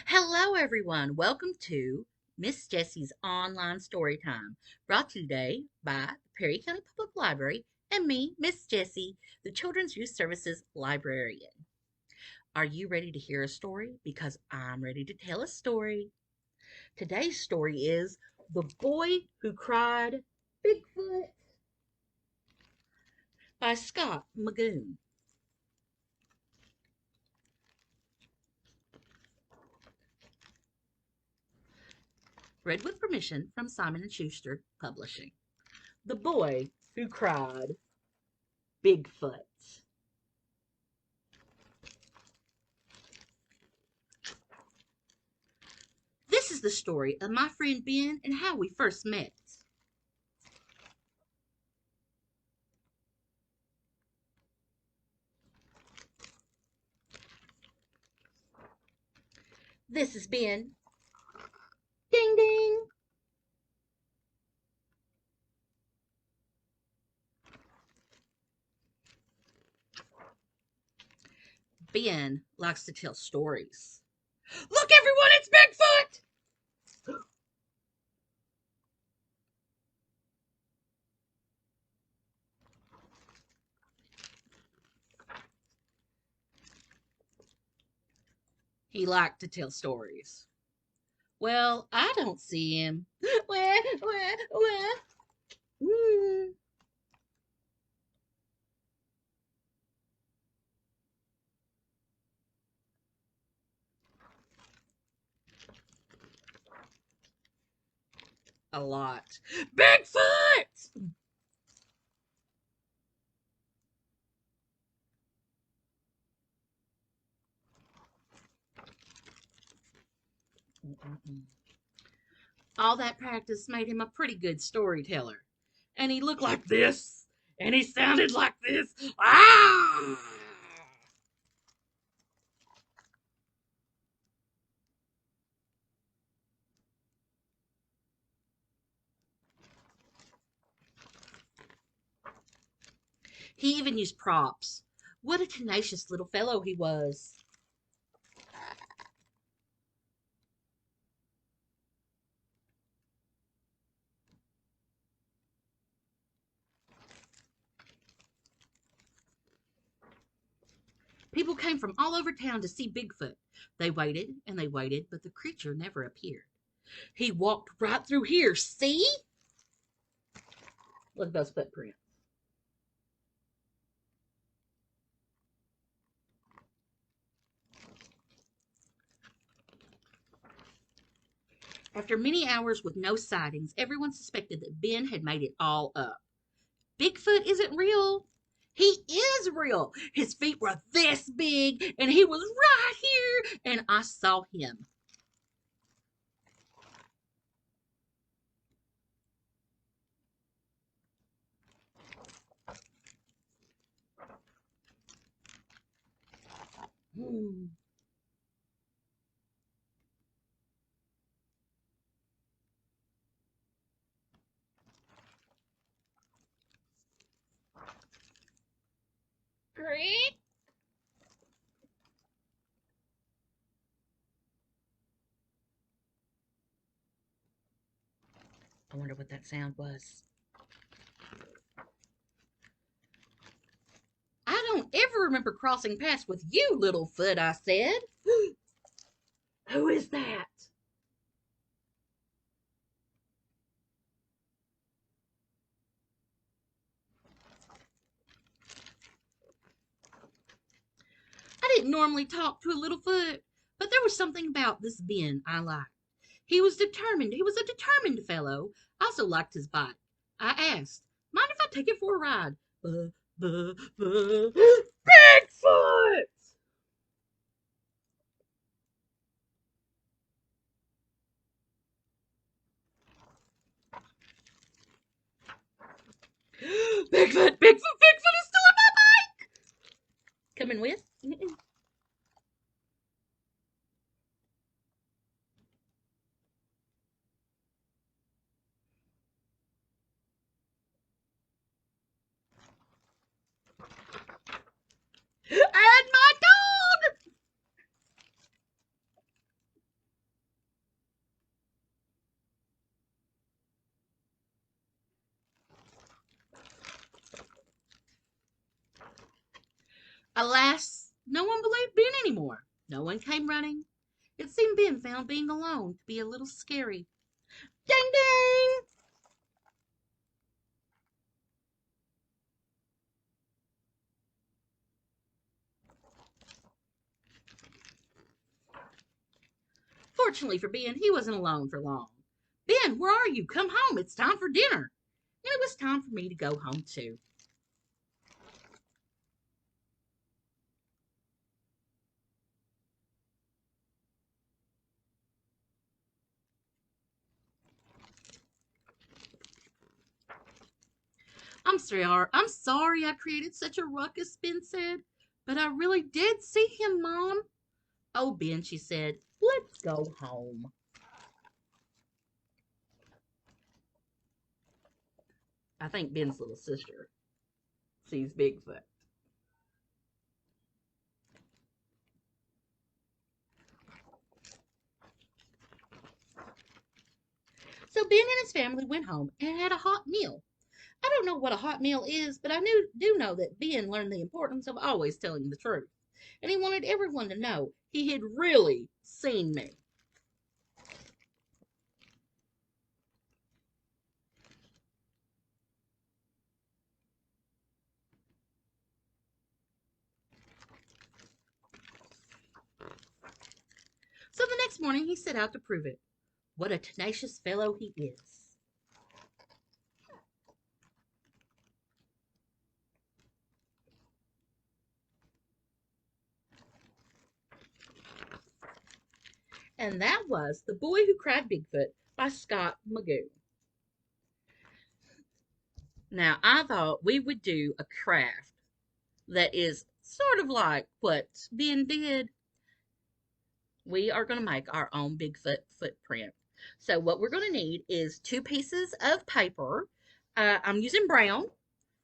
Hello, everyone. Welcome to Miss Jessie's Online Story Time, brought to you today by the Perry County Public Library and me, Miss Jessie, the Children's Youth Services Librarian. Are you ready to hear a story? Because I'm ready to tell a story. Today's story is The Boy Who Cried Bigfoot by Scott Magoon. Read with permission from Simon & Schuster Publishing. The Boy Who Cried Bigfoot. This is the story of my friend Ben and how we first met. This is Ben. Ding ding. Ben likes to tell stories. Look, everyone, it's Bigfoot! He liked to tell stories. Well, I don't see him. Where? Mm. A lot. Bigfoot! Mm-mm-mm. All that practice made him a pretty good storyteller. And he looked like this. And he sounded like this. Ah! He even used props. What a tenacious little fellow he was. People came from all over town to see Bigfoot. They waited and they waited, but the creature never appeared. He walked right through here. See? Look at those footprints. After many hours with no sightings, everyone suspected that Ben had made it all up. Bigfoot isn't real. He is real. His feet were this big, and he was right here, and I saw him. Hmm. Great. I wonder what that sound was. I don't ever remember crossing paths with you, Littlefoot, I said. Who is that? I didn't normally talk to a Littlefoot, but there was something about this Ben I liked. He was determined. He was a determined fellow. I also liked his bike. I asked, mind if I take it for a ride? Bigfoot! Bigfoot! Bigfoot is still on my bike! Coming with? And my dog! Alas, no one believed Ben anymore. No one came running. It seemed Ben found being alone to be a little scary. Ding ding! Fortunately for Ben, he wasn't alone for long. Ben, where are you? Come home. It's time for dinner. And it was time for me to go home too. I'm sorry I created such a ruckus, Ben said. But I really did see him, Mom. Oh, Ben, she said, let's go home. I think Ben's little sister sees Bigfoot. So Ben and his family went home and had a hot meal. I don't know what a hot meal is, but do know that Ben learned the importance of always telling the truth. And he wanted everyone to know he had really seen me. So the next morning he set out to prove it. What a tenacious fellow he is. And that was The Boy Who Cried Bigfoot by Scott Magoo. Now, I thought we would do a craft that is sort of like what Ben did. We are going to make our own Bigfoot footprint. So, what we're going to need is two pieces of paper. I'm using brown.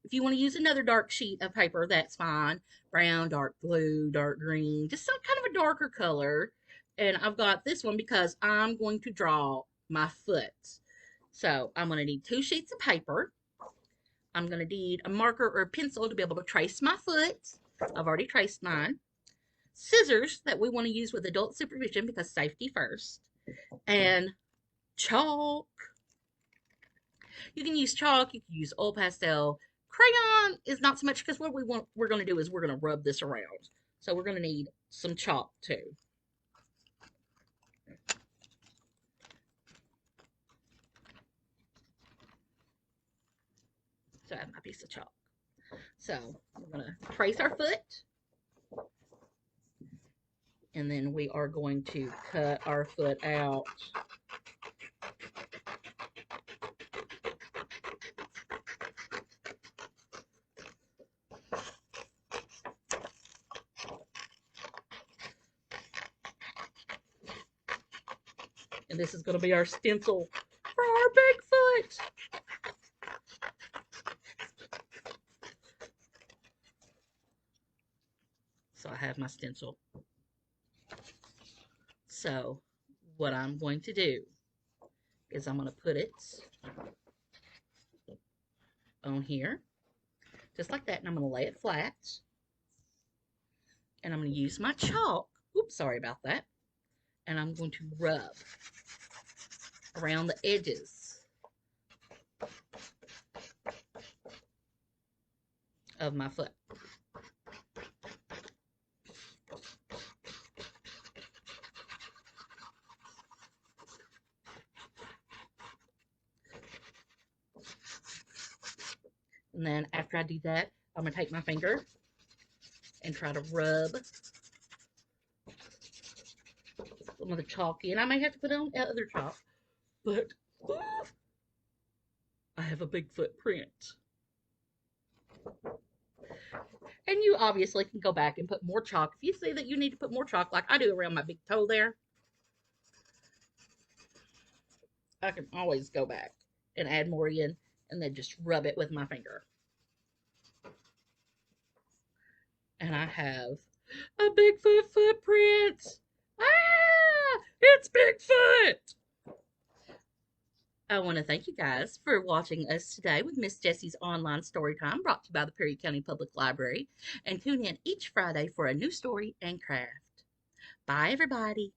If you want to use another dark sheet of paper, that's fine. Brown, dark blue, dark green, just some kind of a darker color. And I've got this one because I'm going to draw my foot. So I'm going to need two sheets of paper. I'm going to need a marker or a pencil to be able to trace my foot. I've already traced mine. Scissors that we want to use with adult supervision because safety first. And chalk. You can use chalk, you can use oil pastel. Crayon is not so much because what we're going to do is we're going to rub this around. So we're going to need some chalk too. So I have my piece of chalk. So we're going to trace our foot. And then we are going to cut our foot out. And this is going to be our stencil for our Bigfoot. So I have my stencil. So what I'm going to do is I'm going to put it on here, just like that, and I'm going to lay it flat. And I'm going to use my chalk. Oops, sorry about that. And I'm going to rub around the edges of my foot. And then after I do that, I'm going to take my finger and try to rub some of the chalk in. I may have to put on other chalk, but I have a big footprint. And you obviously can go back and put more chalk. If you see that you need to put more chalk, like I do around my big toe there, I can always go back and add more in and then just rub it with my finger. And I have a Bigfoot footprint. Ah! It's Bigfoot! I want to thank you guys for watching us today with Miss Jessie's online story time brought to you by the Perry County Public Library. And tune in each Friday for a new story and craft. Bye, everybody.